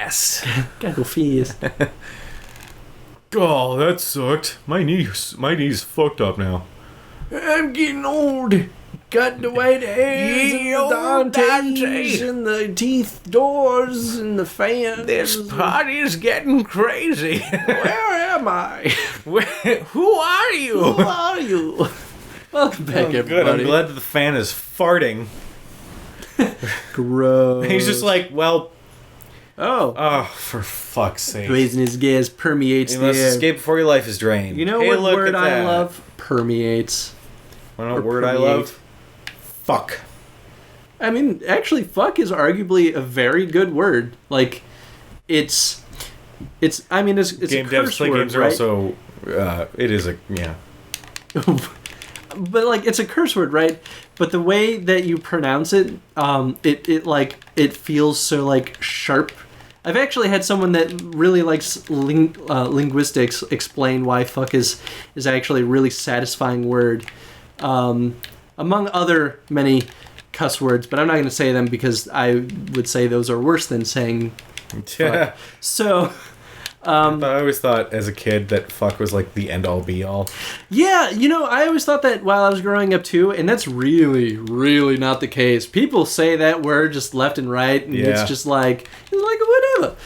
fast. Gotta go fast. Oh, that sucked. My knee's fucked up now. I'm getting old. Got the white hairs and the Dantes and the teeth doors and the fans. This party's getting crazy. Where am I? Who are you? Who are you? Welcome back, everybody. Good. I'm glad that the fan is farting. Gross. He's just like, well... Oh, for fuck's sake. poisonous gas permeates You the must air. escape before your life is drained. You know Hey, what look word at I that. love? Permeates. Want to know Or what word I permeate. love? Fuck. I mean, actually, fuck is arguably a very good word. Like, it's I mean, it's Game a devs curse play word, games right? are also... it is a... Yeah. But like, it's a curse word, right? But the way that you pronounce it, it feels so like sharp. I've actually had someone that really likes linguistics explain why fuck is actually a really satisfying word, among other many cuss words. But I'm not going to say them because I would say those are worse than saying fuck. So. I always thought as a kid that fuck was like the end-all be-all. Yeah, I always thought that while I was growing up too, and that's really, really not the case. People say that word just left and right, and it's just like whatever.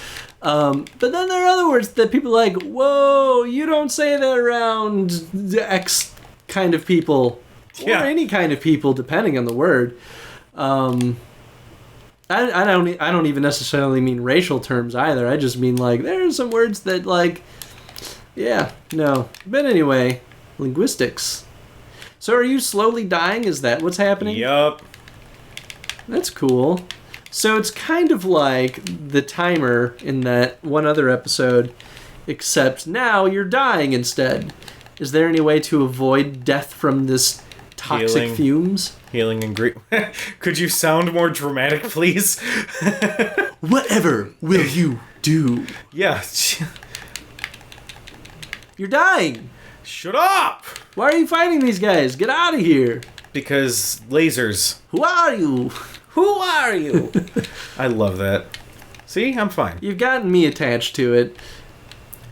But then there are other words that people are like, whoa, you don't say that around the X kind of people, or any kind of people, depending on the word. I don't even necessarily mean racial terms either. I just mean like there are some words that like, no. But anyway, linguistics. So are you slowly dying? Is that what's happening? Yup. That's cool. So it's kind of like the timer in that one other episode, except now you're dying instead. Is there any way to avoid death from this toxic fumes? Healing and grief. Could you sound more dramatic, please? Whatever will you do? Yeah. You're dying. Shut up! Why are you fighting these guys? Get out of here. Because lasers. Who are you? Who are you? I love that. See? I'm fine. You've gotten me attached to it.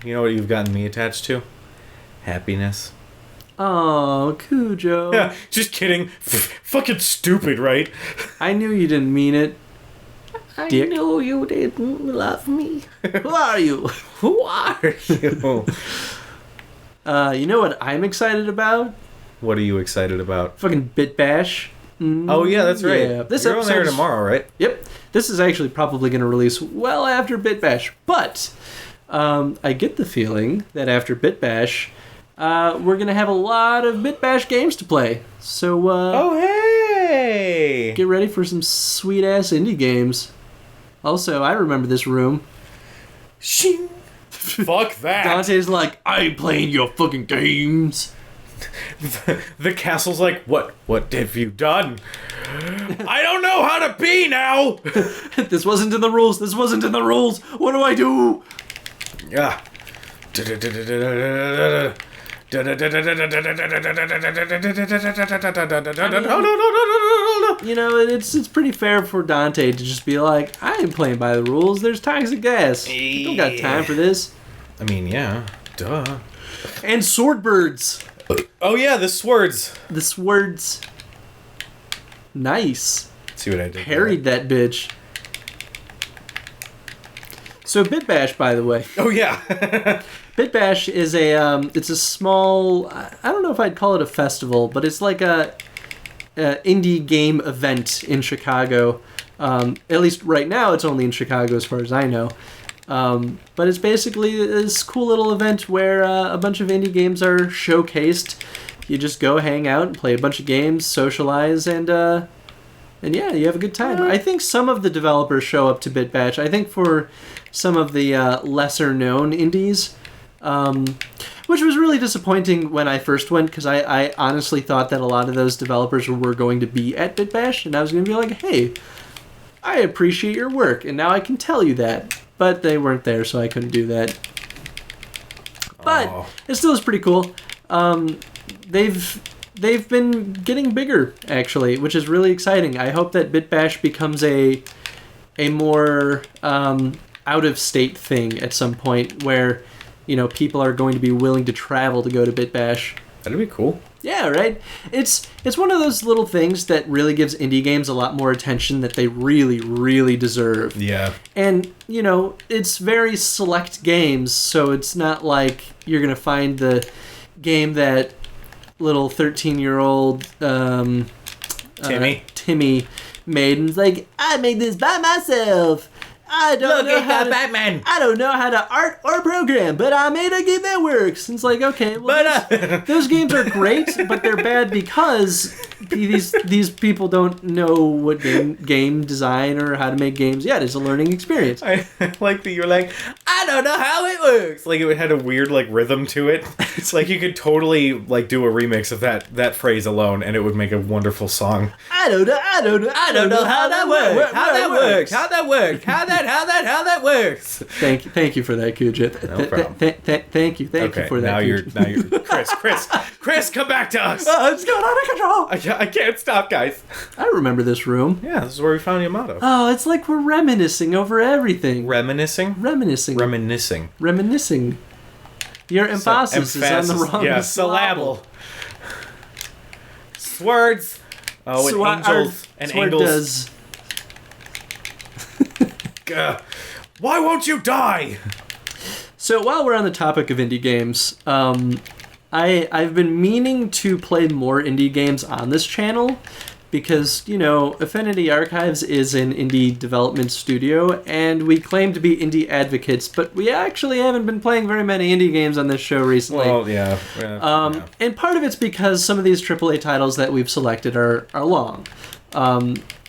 You know what you've gotten me attached to? Happiness. Oh, Cujo. Yeah, just kidding. Fucking stupid, right? I knew you didn't mean it. I Dick. knew you didn't love me. Who are you? Who are you? You know what I'm excited about? What are you excited about? Fucking Bit Bash. Oh, yeah, that's right. Yeah, this You're on there episode's- tomorrow, right? Yep. This is actually probably going to release well after Bit Bash. But I get the feeling that after Bit Bash, we're going to have a lot of Bit Bash games to play. So Oh, hey! get ready for some sweet-ass indie games. Also, I remember this room. Shing. Fuck that. Dante's like, I ain't playing your fucking games. The castle's like, what have you done? I don't know how to be now! This wasn't in the rules. This wasn't in the rules. What do I do? Yeah. You know, it's pretty fair for Dante to just be like, I ain't playing by the rules. There's toxic gas. I don't got time for this. I mean, yeah. Duh. And swordbirds. Oh, yeah, the swords. The swords. Nice. See what I did? Parried that bitch. So Bit Bash, by the way. Oh, yeah. Bit Bash is it's a small, I don't know if I'd call it a festival, but it's like a indie game event in Chicago. At least right now it's only in Chicago as far as I know. But it's basically this cool little event where a bunch of indie games are showcased. You just go hang out and play a bunch of games, socialize, and yeah, you have a good time. I think some of the developers show up to Bit Bash. I think for some of the lesser known indies, which was really disappointing when I first went, because I honestly thought that a lot of those developers were going to be at Bit Bash, and I was going to be like, hey, I appreciate your work, and now I can tell you that. But they weren't there, so I couldn't do that. But it still is pretty cool. They've been getting bigger, actually, which is really exciting. I hope that Bit Bash becomes a more out-of-state thing at some point where, people are going to be willing to travel to go to Bitbash. That'd be cool. Yeah, right? It's one of those little things that really gives indie games a lot more attention that they really, really deserve. Yeah. And, it's very select games, so it's not like you're going to find the game that little 13-year-old Timmy made, and it's like, I made this by myself. I don't know how to Batman. I don't know how to art or program, but I made a game that works. And it's like, okay, well, those games are great, but they're bad because these people don't know what game design or how to make games yet. It's a learning experience. I like that you're like, I don't know how it works. Like it had a weird rhythm to it. It's like you could totally do a remix of that phrase alone, and it would make a wonderful song. I don't know how that works. How that works. Thank you for that, Kuja. No problem. Thank you for that. Now you're Chris, come back to us. It's going out of control. I can't stop, guys. I remember this room. Yeah, this is where we found Yamato. Oh, it's like we're reminiscing over everything. Reminiscing. Your emphasis is on the wrong syllable. Swords. Oh, and angels. And angles. Why won't you die? So while we're on the topic of indie games, I've been meaning to play more indie games on this channel because, Affinity Archives is an indie development studio, and we claim to be indie advocates, but we actually haven't been playing very many indie games on this show recently. Well, yeah. And part of it's because some of these AAA titles that we've selected are long.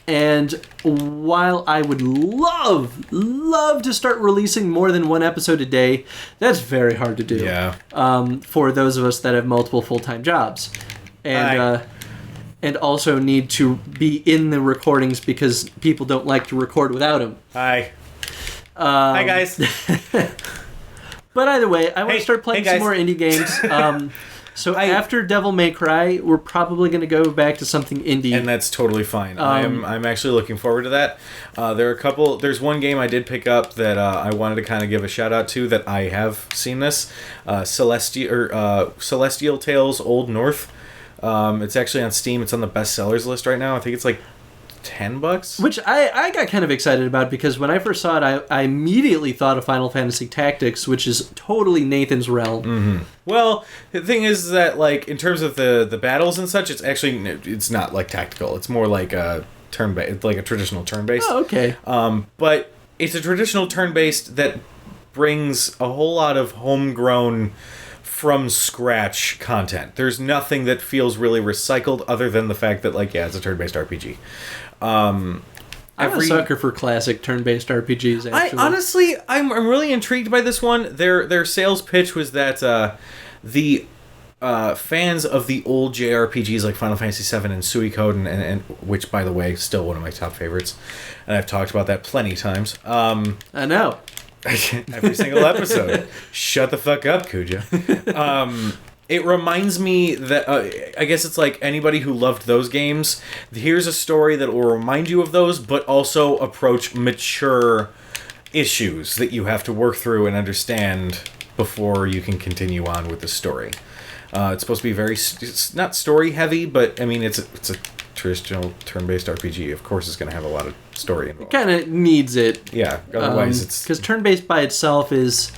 And while I would love to start releasing more than one episode a day, that's very hard to do. Yeah. For those of us that have multiple full-time jobs. And also need to be in the recordings because people don't like to record without them. Hi. Hi, guys. But either way, I want to start playing some more indie games. So after Devil May Cry, we're probably going to go back to something indie, and that's totally fine. I'm actually looking forward to that. There's one game I did pick up that I wanted to kind of give a shout out to that I have seen this, Celestial Tales: Old North. It's actually on Steam. It's on the bestsellers list right now. I think it's like $10. Which I got kind of excited about because when I first saw it, I immediately thought of Final Fantasy Tactics, which is totally Nathan's realm. Mm-hmm. Well, the thing is that in terms of the battles and such, it's not tactical. It's more like a turn-based, like a traditional turn-based. Oh, okay. But it's a traditional turn-based that brings a whole lot of homegrown, from scratch content. There's nothing that feels really recycled other than the fact that it's a turn-based RPG. I'm a sucker for classic turn-based RPGs, actually. I'm really intrigued by this one. Their sales pitch was that the fans of the old JRPGs like Final Fantasy VII and Suikoden, and which, by the way, is still one of my top favorites, and I've talked about that plenty of times. I know. Every single episode. Shut the fuck up, Kuja. It reminds me that I guess it's like anybody who loved those games. Here's a story that will remind you of those, but also approach mature issues that you have to work through and understand before you can continue on with the story. It's supposed to be it's not story heavy, but I mean it's a traditional turn-based RPG. Of course, it's going to have a lot of story involved. It kind of needs it. Yeah, otherwise it's... Because turn-based by itself is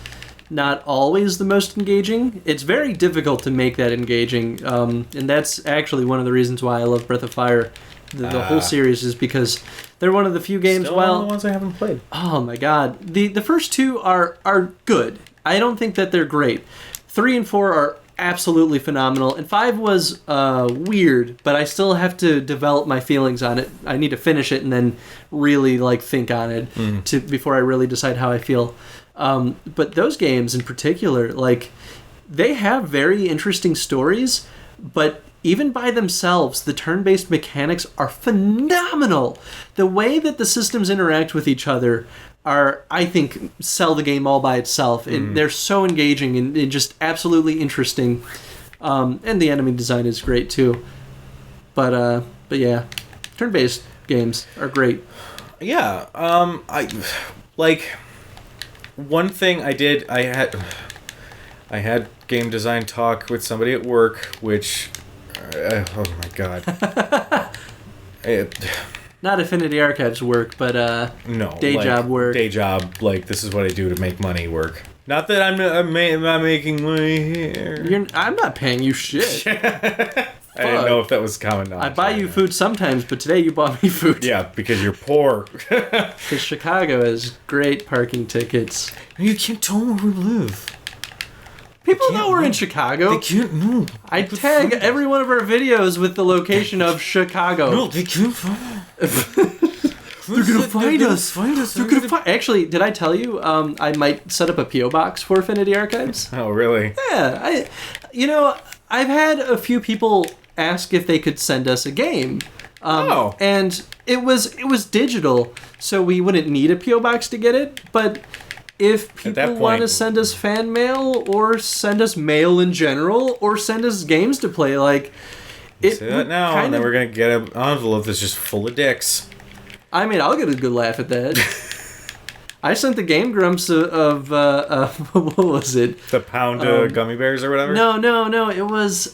not always the most engaging. It's very difficult to make that engaging, and that's actually one of the reasons why I love Breath of Fire. The whole series is because they're one of the few games... Still one of the ones I haven't played. Oh my god. The first two are good. I don't think that they're great. 3 and 4 are absolutely phenomenal, and 5 was weird, but I still have to develop my feelings on it. I need to finish it and then really think on it before I really decide how I feel. But those games in particular, they have very interesting stories, but even by themselves, the turn-based mechanics are phenomenal. The way that the systems interact with each other I think, sell the game all by itself. And they're so engaging and just absolutely interesting. And the enemy design is great too. But yeah, turn-based games are great. Yeah, one thing I had game design talk with somebody at work, which, oh my god. Not Affinity Archives work, but No. day job work. Day job, like, this is what I do to make money work. Not that I'm not making money here. I'm not paying you shit. I didn't know if that was common knowledge. I buy you food sometimes, but today you bought me food. Yeah, because you're poor. Because Chicago has great parking tickets. You can't tell where we live. People know we're in Chicago. They can't know. I tag every one of our videos with the location of Chicago. No, they can't find They're gonna find us. They're gonna find. Actually, did I tell you? I might set up a PO box for Affinity Archives. Oh, really? Yeah, I've had a few people ask if they could send us a game. And it was digital, so we wouldn't need a PO box to get it. But if people want to send us fan mail, or send us mail in general, or send us games to play, like it. Say that now, and then we're gonna get an envelope that's just full of dicks. I mean, I'll get a good laugh at that. I sent the Game Grumps of what was it? The pound gummy bears or whatever? No. It was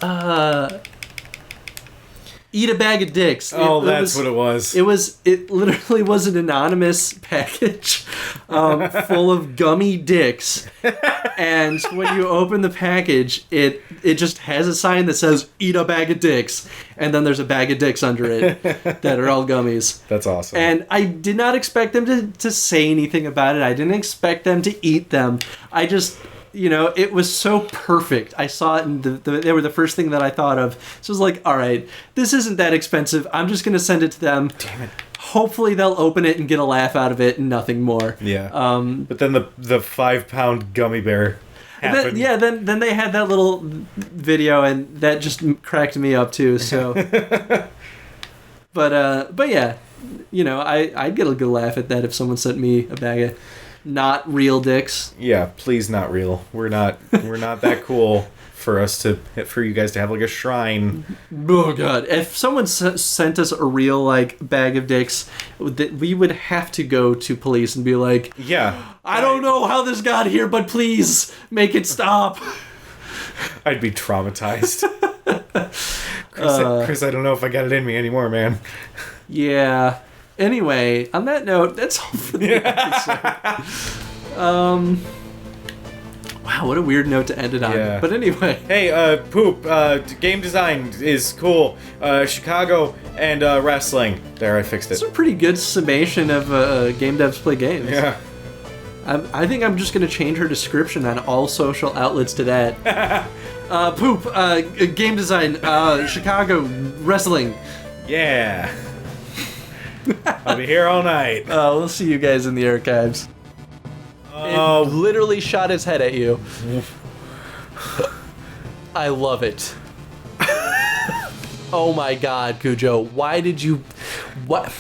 Eat a Bag of Dicks. That's what it was. It literally was an anonymous package full of gummy dicks. And when you open the package, it just has a sign that says "Eat a Bag of Dicks," and then there's a bag of dicks under it that are all gummies. That's awesome. And I did not expect them to say anything about it. I didn't expect them to eat them. I just, it was so perfect. I saw it, and they were the first thing that I thought of. So I was like, all right, this isn't that expensive. I'm just going to send it to them. Damn it. Hopefully they'll open it and get a laugh out of it and nothing more. Yeah. But then the 5-pound gummy bear happened. Then they had that little video, and that just cracked me up too. So, but yeah, I'd get a good laugh at that if someone sent me a bag of not real dicks. Yeah, please, not real. We're not that cool for you guys to have like a shrine. Oh god, if someone sent us a real bag of dicks, we would have to go to police and be like, yeah, I don't know how this got here, but please make it stop. I'd be traumatized. Chris, I don't know if I got it in me anymore, man. Yeah. Anyway, on that note, that's all for the episode. Wow, what a weird note to end it on. Yeah. But anyway. Hey, Poop, game design is cool. Chicago and wrestling. There, I fixed it. It's a pretty good summation of game devs play games. Yeah. I think I'm just going to change her description on all social outlets to that. Poop, game design, Chicago, wrestling. Yeah. I'll be here all night. We'll see you guys in the archives. It literally shot his head at you. I love it. Oh my god, Cujo. Why did you... What?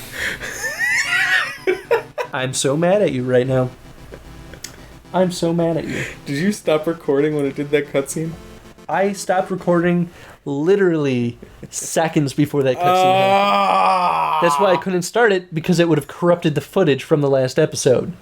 I'm so mad at you right now. I'm so mad at you. Did you stop recording when it did that cutscene? I stopped recording literally seconds before that cutscene happened. That's why I couldn't start it, because it would have corrupted the footage from the last episode.